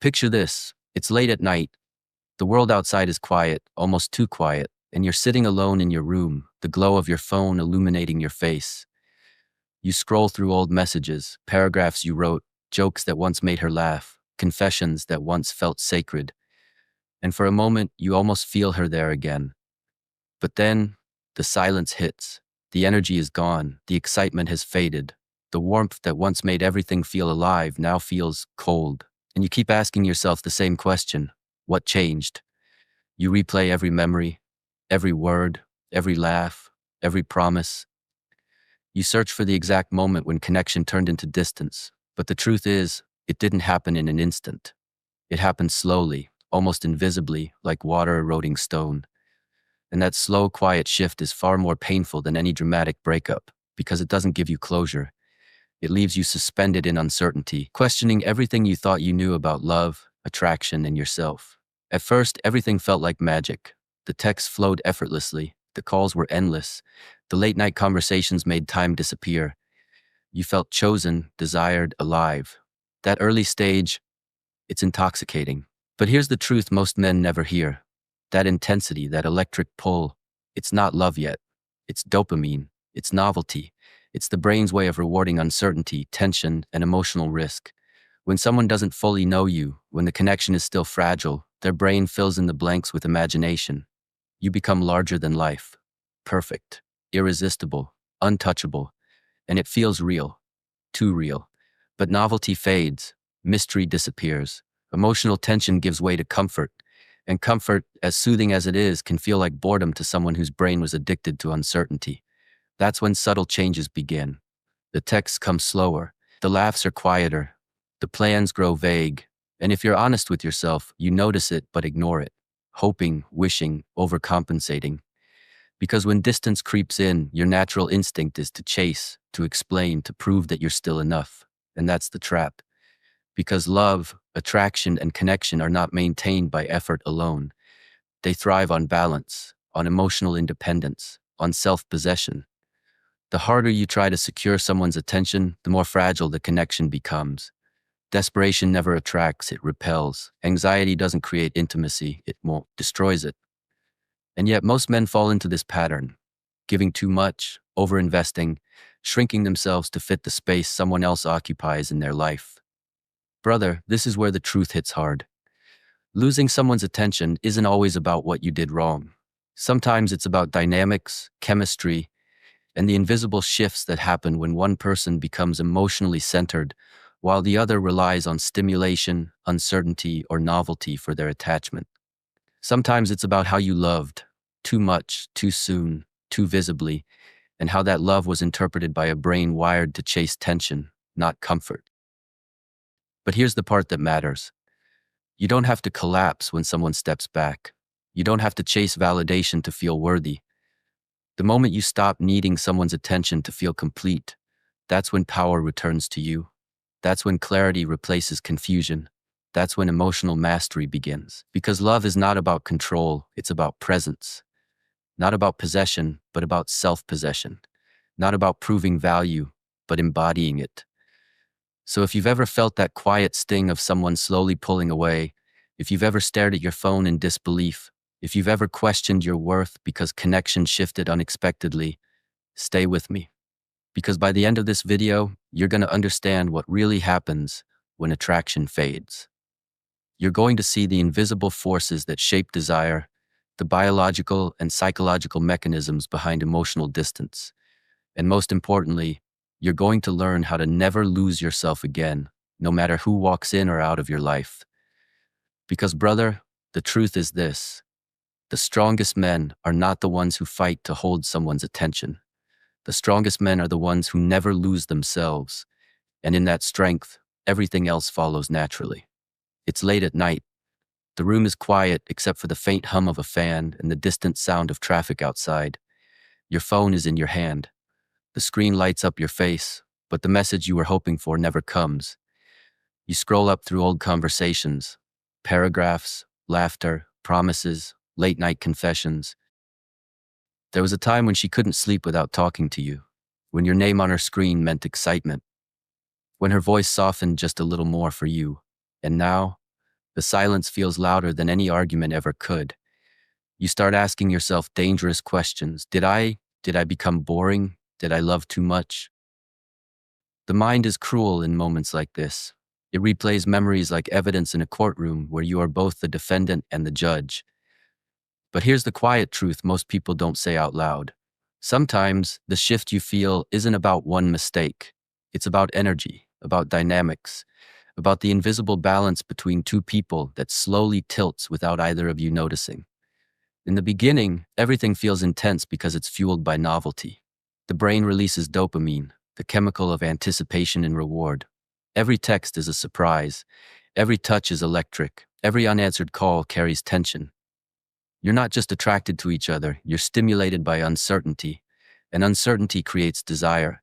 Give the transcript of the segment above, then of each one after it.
Picture this. It's late at night. The world outside is quiet, almost too quiet, and you're sitting alone in your room, the glow of your phone illuminating your face. You scroll through old messages, paragraphs you wrote, jokes that once made her laugh, confessions that once felt sacred. And for a moment, you almost feel her there again. But then, the silence hits. The energy is gone. The excitement has faded. The warmth that once made everything feel alive now feels cold. And you keep asking yourself the same question. What changed? You replay every memory, every word, every laugh, every promise. You search for the exact moment when connection turned into distance. But the truth is, it didn't happen in an instant. It happened slowly, almost invisibly, like water eroding stone. And that slow, quiet shift is far more painful than any dramatic breakup, because it doesn't give you closure. It leaves you suspended in uncertainty, questioning everything you thought you knew about love, attraction, and yourself. At first, everything felt like magic. The texts flowed effortlessly, the calls were endless, the late-night conversations made time disappear. You felt chosen, desired, alive. That early stage, it's intoxicating. But here's the truth most men never hear. That intensity, that electric pull, it's not love yet. It's dopamine, it's novelty. It's the brain's way of rewarding uncertainty, tension, and emotional risk. When someone doesn't fully know you, when the connection is still fragile, their brain fills in the blanks with imagination. You become larger than life. Perfect, irresistible, untouchable, and it feels real. Too real. But novelty fades, mystery disappears, emotional tension gives way to comfort, and comfort, as soothing as it is, can feel like boredom to someone whose brain was addicted to uncertainty. That's when subtle changes begin. The texts come slower, the laughs are quieter, the plans grow vague, and if you're honest with yourself, you notice it but ignore it, hoping, wishing, overcompensating. Because when distance creeps in, your natural instinct is to chase, to explain, to prove that you're still enough. And that's the trap. Because love, attraction, and connection are not maintained by effort alone. They thrive on balance, on emotional independence, on self-possession. The harder you try to secure someone's attention, the more fragile the connection becomes. Desperation never attracts, it repels. Anxiety doesn't create intimacy, it destroys it. And yet most men fall into this pattern, giving too much, overinvesting, shrinking themselves to fit the space someone else occupies in their life. Brother, this is where the truth hits hard. Losing someone's attention isn't always about what you did wrong. Sometimes it's about dynamics, chemistry, and the invisible shifts that happen when one person becomes emotionally centered, while the other relies on stimulation, uncertainty, or novelty for their attachment. Sometimes it's about how you loved, too much, too soon, too visibly, and how that love was interpreted by a brain wired to chase tension, not comfort. But here's the part that matters. You don't have to collapse when someone steps back. You don't have to chase validation to feel worthy. The moment you stop needing someone's attention to feel complete, that's when power returns to you. That's when clarity replaces confusion. That's when emotional mastery begins. Because love is not about control, it's about presence. Not about possession, but about self-possession. Not about proving value, but embodying it. So if you've ever felt that quiet sting of someone slowly pulling away, if you've ever stared at your phone in disbelief, if you've ever questioned your worth because connection shifted unexpectedly, stay with me. Because by the end of this video, you're going to understand what really happens when attraction fades. You're going to see the invisible forces that shape desire, the biological and psychological mechanisms behind emotional distance. And most importantly, you're going to learn how to never lose yourself again, no matter who walks in or out of your life. Because, brother, the truth is this. The strongest men are not the ones who fight to hold someone's attention. The strongest men are the ones who never lose themselves. And in that strength, everything else follows naturally. It's late at night. The room is quiet except for the faint hum of a fan and the distant sound of traffic outside. Your phone is in your hand. The screen lights up your face, but the message you were hoping for never comes. You scroll up through old conversations, paragraphs, laughter, promises, late-night confessions. There was a time when she couldn't sleep without talking to you, when your name on her screen meant excitement, when her voice softened just a little more for you. And now, The silence feels louder than any argument ever could. You start asking yourself dangerous questions. Did I become boring? Did I love too much? The mind is cruel in moments like this. It replays memories like evidence in a courtroom where you are both the defendant and the judge. But here's the quiet truth most people don't say out loud. Sometimes the shift you feel isn't about one mistake. It's about energy, about dynamics, about the invisible balance between two people that slowly tilts without either of you noticing. In the beginning, everything feels intense because it's fueled by novelty. The brain releases dopamine, the chemical of anticipation and reward. Every text is a surprise. Every touch is electric. Every unanswered call carries tension. You're not just attracted to each other, you're stimulated by uncertainty, and uncertainty creates desire.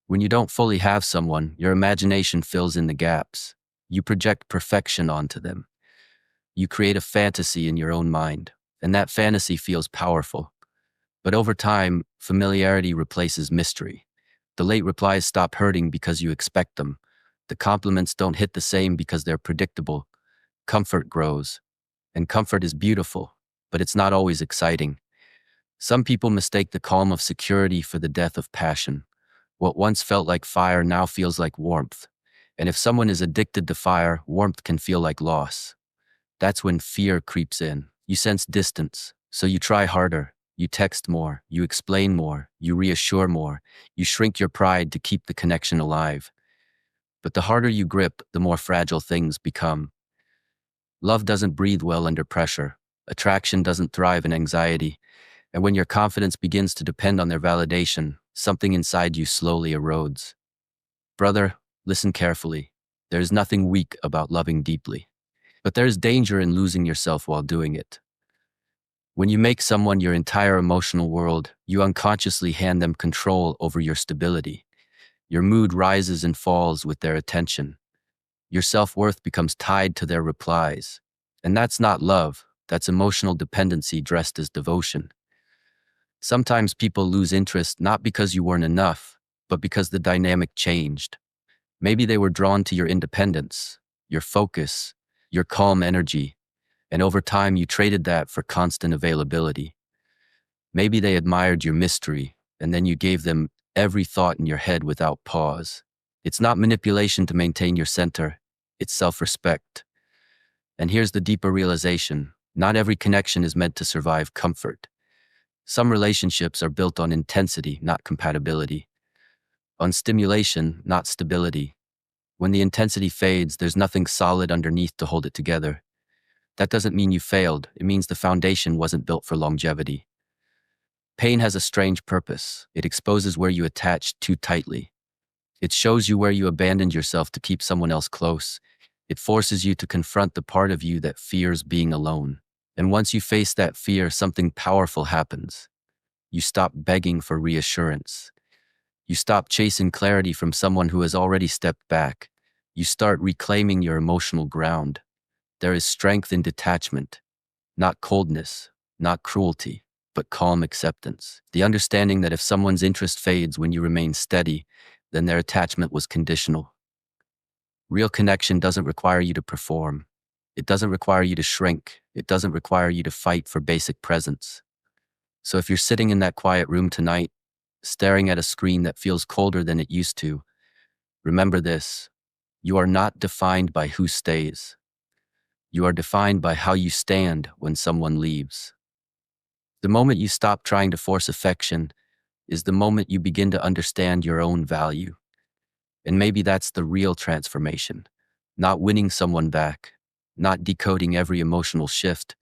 When you don't fully have someone, your imagination fills in the gaps. You project perfection onto them. You create a fantasy in your own mind, and that fantasy feels powerful. But over time, familiarity replaces mystery. The late replies stop hurting because you expect them. The compliments don't hit the same because they're predictable. Comfort grows. And comfort is beautiful, but it's not always exciting. Some people mistake the calm of security for the death of passion. What once felt like fire now feels like warmth. And if someone is addicted to fire, warmth can feel like loss. That's when fear creeps in. You sense distance, so you try harder. You text more, you explain more, you reassure more, you shrink your pride to keep the connection alive. But the harder you grip, the more fragile things become. Love doesn't breathe well under pressure. Attraction doesn't thrive in anxiety. And when your confidence begins to depend on their validation, something inside you slowly erodes. Brother, listen carefully. There is nothing weak about loving deeply. But there is danger in losing yourself while doing it. When you make someone your entire emotional world, you unconsciously hand them control over your stability. Your mood rises and falls with their attention. Your self-worth becomes tied to their replies. And that's not love, that's emotional dependency dressed as devotion. Sometimes people lose interest not because you weren't enough, but because the dynamic changed. Maybe they were drawn to your independence, your focus, your calm energy, and over time you traded that for constant availability. Maybe they admired your mystery, and then you gave them every thought in your head without pause. It's not manipulation to maintain your center, it's self-respect. And here's the deeper realization: not every connection is meant to survive comfort. Some relationships are built on intensity, not compatibility. On stimulation, not stability. When the intensity fades, there's nothing solid underneath to hold it together. That doesn't mean you failed, it means the foundation wasn't built for longevity. Pain has a strange purpose. It exposes where you attached too tightly. It shows you where you abandoned yourself to keep someone else close. It forces you to confront the part of you that fears being alone. And once you face that fear, something powerful happens. You stop begging for reassurance. You stop chasing clarity from someone who has already stepped back. You start reclaiming your emotional ground. There is strength in detachment, not coldness, not cruelty, but calm acceptance. The understanding that if someone's interest fades when you remain steady, then their attachment was conditional. Real connection doesn't require you to perform. It doesn't require you to shrink. It doesn't require you to fight for basic presence. So if you're sitting in that quiet room tonight, staring at a screen that feels colder than it used to, remember this: you are not defined by who stays. You are defined by how you stand when someone leaves. The moment you stop trying to force affection is the moment you begin to understand your own value. And maybe that's the real transformation. Not winning someone back, not decoding every emotional shift,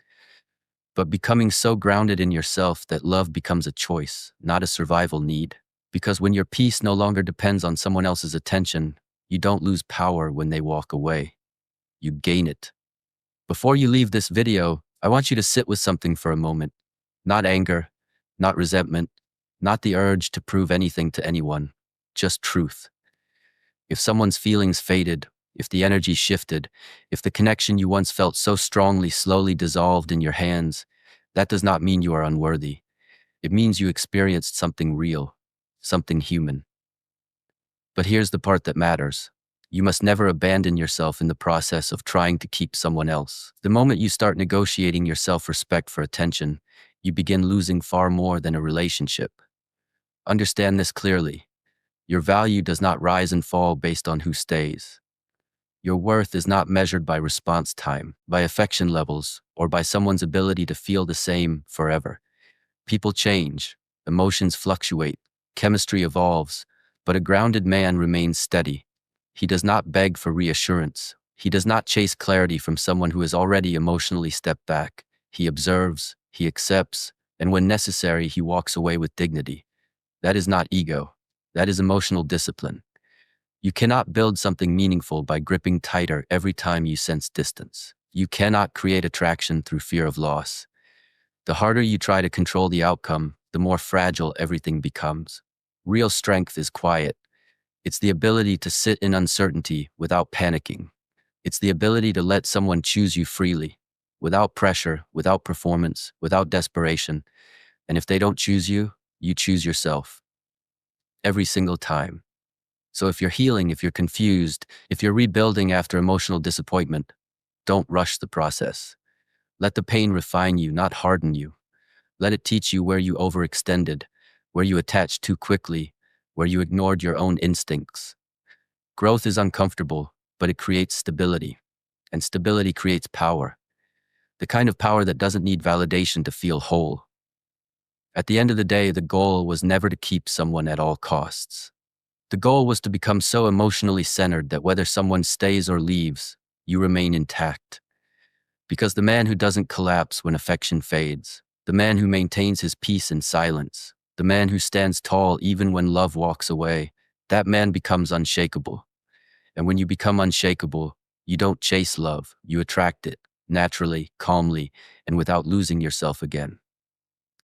but becoming so grounded in yourself that love becomes a choice, not a survival need. Because when your peace no longer depends on someone else's attention, you don't lose power when they walk away. You gain it. Before you leave this video, I want you to sit with something for a moment. Not anger, not resentment, not the urge to prove anything to anyone, just truth. If someone's feelings faded, if the energy shifted, if the connection you once felt so strongly slowly dissolved in your hands, that does not mean you are unworthy. It means you experienced something real, something human. But here's the part that matters. You must never abandon yourself in the process of trying to keep someone else. The moment you start negotiating your self-respect for attention, you begin losing far more than a relationship. Understand this clearly. Your value does not rise and fall based on who stays. Your worth is not measured by response time, by affection levels, or by someone's ability to feel the same forever. People change, emotions fluctuate, chemistry evolves, but a grounded man remains steady. He does not beg for reassurance. He does not chase clarity from someone who has already emotionally stepped back. He observes, he accepts, and when necessary, he walks away with dignity. That is not ego. That is emotional discipline. You cannot build something meaningful by gripping tighter every time you sense distance. You cannot create attraction through fear of loss. The harder you try to control the outcome, the more fragile everything becomes. Real strength is quiet. It's the ability to sit in uncertainty without panicking. It's the ability to let someone choose you freely, without pressure, without performance, without desperation. And if they don't choose you, you choose yourself. Every single time. So if you're healing, if you're confused, if you're rebuilding after emotional disappointment, don't rush the process. Let the pain refine you, not harden you. Let it teach you where you overextended, where you attached too quickly, where you ignored your own instincts. Growth is uncomfortable, but it creates stability. And stability creates power. The kind of power that doesn't need validation to feel whole. At the end of the day, the goal was never to keep someone at all costs. The goal was to become so emotionally centered that whether someone stays or leaves, you remain intact. Because the man who doesn't collapse when affection fades, the man who maintains his peace in silence, the man who stands tall even when love walks away, that man becomes unshakable. And when you become unshakable, you don't chase love, you attract it, naturally, calmly, and without losing yourself again.